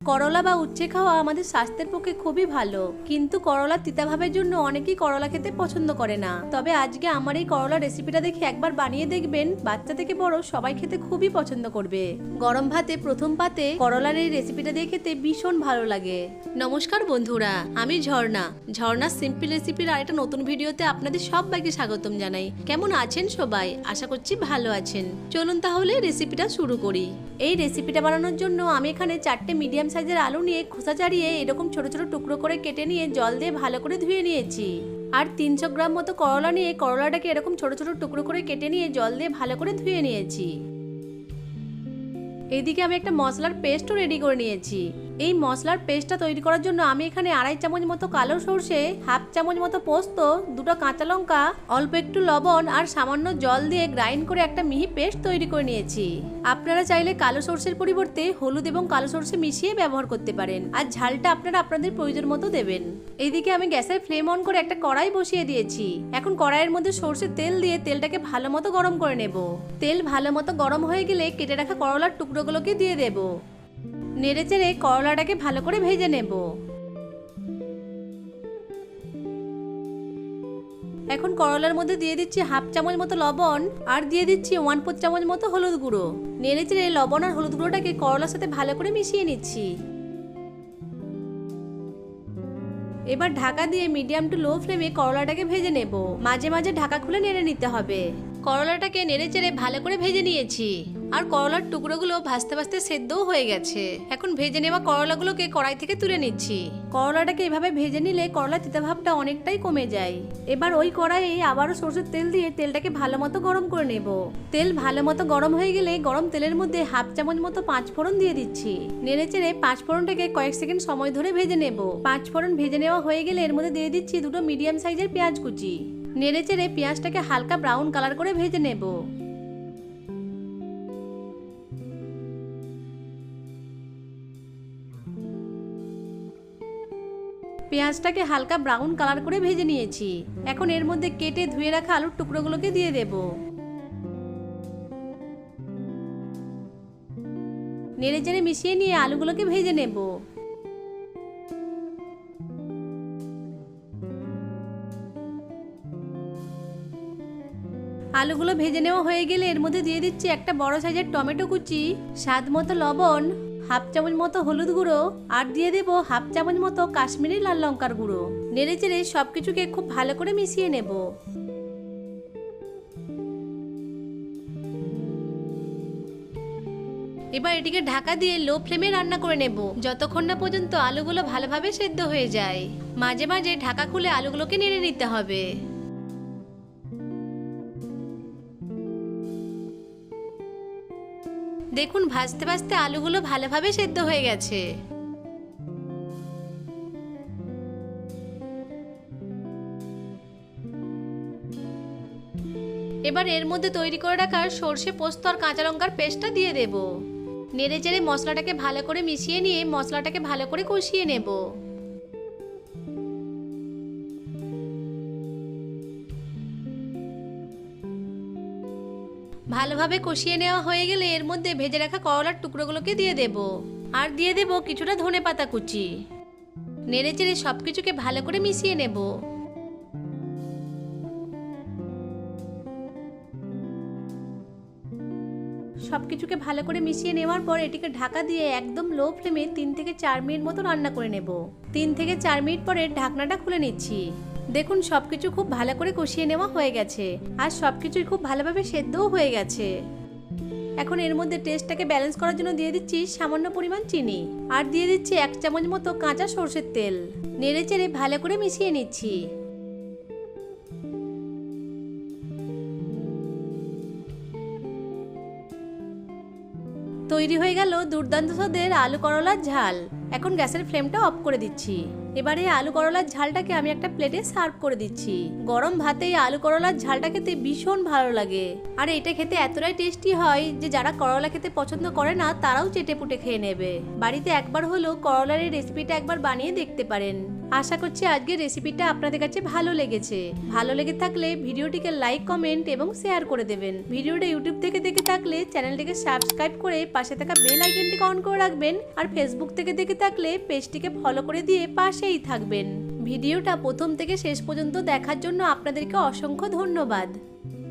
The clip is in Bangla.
করলা বা উচ্ছে খাওয়া আমাদের স্বাস্থ্যের পক্ষে খুবই ভালো, কিন্তু করলা তিতা ভাবের জন্য অনেকেই করলা খেতে পছন্দ করে না। তবে আজকে আমার এই করলা রেসিপিটা দেখে একবার বানিয়ে দেখবেন, বাচ্চা থেকে বড় সবাই খেতে খুবই পছন্দ করবে। গরম ভাতে প্রথম পাতে করলার এই রেসিপিটা দিয়ে খেতে ভীষণ ভালো লাগে। নমস্কার বন্ধুরা, আমি ঝর্ণা সিম্পল রেসিপির আরেকটা নতুন ভিডিওতে আপনাদের সবাইকে স্বাগতম জানাই। কেমন আছেন সবাই? আশা করছি ভালো আছেন। চলুন তাহলে রেসিপিটা শুরু করি। এই রেসিপিটা বানানোর জন্য আমি এখানে 4টে মিডিয়াম সাইজের আলু নিয়ে খোসা ছাড়িয়ে এরকম ছোট ছোট টুকরো করে কেটে নিয়ে জল দিয়ে ভালো করে ধুয়ে নিয়েছি। আর 300 গ্রাম মতো করলা নিয়ে করলাটাকে এরকম ছোট ছোট টুকরো করে কেটে নিয়ে জল দিয়ে ভালো করে ধুয়ে নিয়েছি। এইদিকে আমি একটা মশলার পেস্টও রেডি করে নিয়েছি। এই মশলার পেস্টটা তৈরি করার জন্য আমি এখানে 2.5 চামচ মতো কালো সরষে, 1/2 চামচ মতো পোস্ত, 2টো কাঁচা লঙ্কা, অল্প একটু লবণ আর সামান্য জল দিয়ে গ্রাইন্ড করে একটা মিহি পেস্ট তৈরি করে নিয়েছি। আপনারা চাইলে কালো সরষের পরিবর্তে হলুদ এবং কালো সরষে মিশিয়ে ব্যবহার করতে পারেন, আর ঝালটা আপনারা আপনাদের প্রয়োজন মতো দেবেন। এইদিকে আমি গ্যাসের ফ্লেম অন করে একটা কড়াই বসিয়ে দিয়েছি। এখন কড়াইয়ের মধ্যে সরষের তেল দিয়ে তেলটাকে ভালো মতো গরম করে নেব। তেল ভালো মতো গরম হয়ে গেলে কেটে রাখা করলার টুকরোগুলোকে দিয়ে দেব। নেড়ে চেড়ে করলাটাকে ভালো করে ভেজে নেব। এখন করলার মধ্যে দিয়ে দিচ্ছি 1/2 চামচ মতো লবণ আর দিয়ে দিচ্ছি 1/4 চামচ মতো হলুদ গুঁড়ো। নেড়ে চেড়ে লবণ আর হলুদ গুঁড়োটাকে করলার সাথে ভালো করে মিশিয়ে নিচ্ছি। এবার ঢাকা দিয়ে মিডিয়াম টু লো ফ্লেমে করলাটাকে ভেজে নেব। মাঝে মাঝে ঢাকা খুলে নেড়ে নিতে হবে। করলাটাকে নেড়ে চেড়ে ভালো করে ভেজে নিয়েছি, আর করলার টুকরোগুলো ভাজতে ভাজতে সেদ্ধও হয়ে গেছে। এখন ভেজে নেওয়া করলাগুলোকে কড়াই থেকে তুলে নিচ্ছি। করলাটাকে এভাবে ভেজে নিলে করলার তিতা ভাবটা অনেকটাই কমে যায়। এবার ওই কড়াইয়ে আবারও সরষের তেল দিয়ে তেলটাকে ভালো মতো গরম করে নেব। তেল ভালো মতো গরম হয়ে গেলে গরম তেলের মধ্যে 1/2 চামচ মতো 5 ফোড়ন দিয়ে দিচ্ছি। নেড়ে চেড়ে 5 ফোড়নটাকে কয়েক সেকেন্ড সময় ধরে ভেজে নেব। 5 ফোড়ন ভেজে নেওয়া হয়ে গেলে এর মধ্যে দিয়ে দিচ্ছি 2টো মিডিয়াম সাইজের পেঁয়াজ কুচি। নেড়ে চেড়ে পেঁয়াজটাকে হালকা ব্রাউন কালার করে ভেজে নেব। পেঁয়াজটাকে হালকা ব্রাউন কালার করে ভেজে নিয়েছি। এখন এর মধ্যে কেটে ধুয়ে রাখা আলুর টুকরোগুলোকে দিয়ে দেব। নেড়ে চেড়ে মিশিয়ে নিয়ে আলুগুলোকে ভেজে নেব। আলুগুলো ভেজে নেওয়া হয়ে গেলে এর মধ্যে দিয়ে দিচ্ছি একটা বড় সাইজের টমেটো কুচি, স্বাদ মতো লবণ, 1/2 চামচ মতো হলুদ গুঁড়ো আর দিয়ে দেব 1/2 চামচ মতো কাশ্মীরি লাল লঙ্কার গুঁড়ো। নেড়ে চেড়ে সবকিছুকে খুব ভালো করে মিশিয়ে নেব। এবার এটিকে ঢাকা দিয়ে লো ফ্লেমে রান্না করে নেব, যতক্ষণ না পর্যন্ত আলুগুলো ভালোভাবে সেদ্ধ হয়ে যায়। মাঝে মাঝে ঢাকা খুলে আলুগুলোকে নেড়ে নিতে হবে। দেখুন ভাজতে ভাজতে আলুগুলো ভালোভাবে সেদ্ধ হয়ে গেছে। এবার এর মধ্যে তৈরি করে রাখা সরষে, পোস্ত আর কাঁচা লঙ্কার পেস্টটা দিয়ে দেব। নেড়ে চেড়ে মশলাটাকে ভালো করে মিশিয়ে নিয়ে মশলাটাকে ভালো করে কষিয়ে নেব। ভালোভাবে কষিয়ে নেওয়া হয়ে গেলে এর মধ্যে ভেজে রাখা করলার টুকরোগুলোকে দিয়ে দেব, আর দিয়ে দেব কিছুটা ধনেপাতা কুচি। নেড়ে চেড়ে সবকিছুকে ভালো করে মিশিয়ে নেব। সবকিছুকে ভালো করে মিশিয়ে নেওয়ার পর এটিকে ঢাকা দিয়ে একদম লো ফ্লেমে 3 থেকে 4 মিনিট মতো রান্না করে নেব। 3 থেকে 4 মিনিট পরে ঢাকনাটা খুলে নিচ্ছি। দেখুন সবকিছু খুব ভালো করে কষিয়ে নেওয়া হয়ে গেছে, আর সবকিছুই খুব ভালোভাবে সেদ্ধও হয়ে গেছে। এখন এর মধ্যে টেস্টটাকে ব্যালেন্স করার জন্য দিয়ে দিচ্ছি সামান্য পরিমাণ চিনি, আর দিয়ে দিচ্ছি 1 চামচ মতো কাঁচা সরষের তেল। নেড়ে চেড়ে ভালো করে মিশিয়ে নিচ্ছি। তৈরি হয়ে গেল দুর্দান্ত স্বাদের আলু করলার ঝাল। এখন গ্যাসের ফ্লেমটা অফ করে দিচ্ছি। এবারে আলু করলার ঝালটাকে আমি একটা প্লেটে সার্ভ করে দিচ্ছি। গরম ভাতে এই আলু করলার ঝালটা খেতে ভীষণ ভালো লাগে, আর এটা খেতে এতটাই টেস্টি হয় যে যারা করলা খেতে পছন্দ করে না তারাও চেটে পুটে খেয়ে নেবে। বাড়িতে একবার হলেও করলার এই রেসিপিটা একবার বানিয়ে দেখতে পারেন। আশা করছি আজকের রেসিপিটা আপনাদের কাছে ভালো লেগেছে। ভালো লেগে থাকলে ভিডিওটিকে লাইক, কমেন্ট এবং শেয়ার করে দেবেন। ভিডিওটা ইউটিউব থেকে দেখে থাকলে চ্যানেলটিকে সাবস্ক্রাইব করে পাশে থাকা বেল আইকনটিকে অন করে রাখবেন। আর ফেসবুক থেকে দেখে থাকলে পেজটিকে ফলো করে দিয়ে পাশেই থাকবেন। ভিডিওটা প্রথম থেকে শেষ পর্যন্ত দেখার জন্য আপনাদেরকে অসংখ্য ধন্যবাদ।